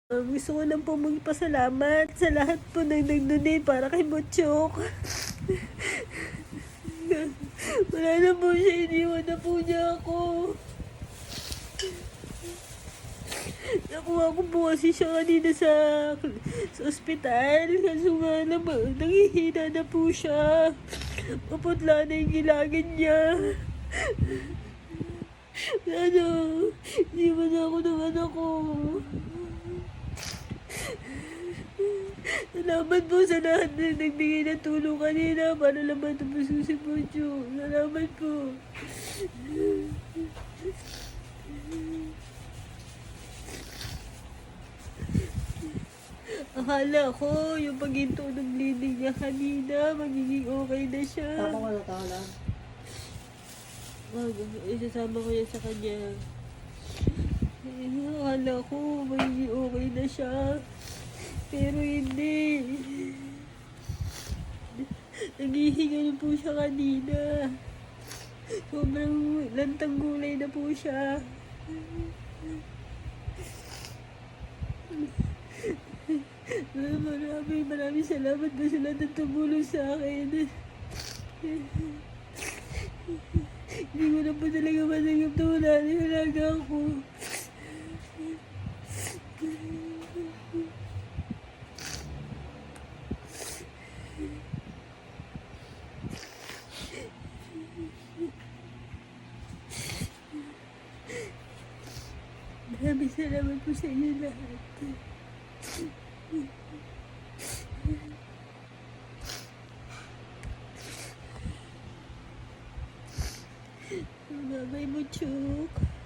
Gusto ko lang po magpasalamat sa lahat po ng nag-donate para kay Butchok. Wala na po siya, iniwan na po niya ako. Nakuha ko po kasi siya kanina sa ospital. Kaso nga naman, nangihina na po siya. Maputla na yung gilagid niya. Ano, iniwan na ako ng anak ko. Salamat po sa lahat na nagbigay ng tulong kanina para naman tapos si Pucho. Salamat po. Akala ko yung paghinto ng bleeding niya kanina, magiging okay na siya. Tapos ano taon? Isasama ko yan sa kanya. Akala ko magiging okay na siya. Pero hindi. Naghihinga na po siya kanina. Sobrang lantang gulay na po siya. Maraming salamat po sa lahat ng tumulong sa akin. Hindi ko na po talaga masagap na wala na yung alaga ko. Maraming salamat po sa inyo lahat. Bye-bye, Butchok.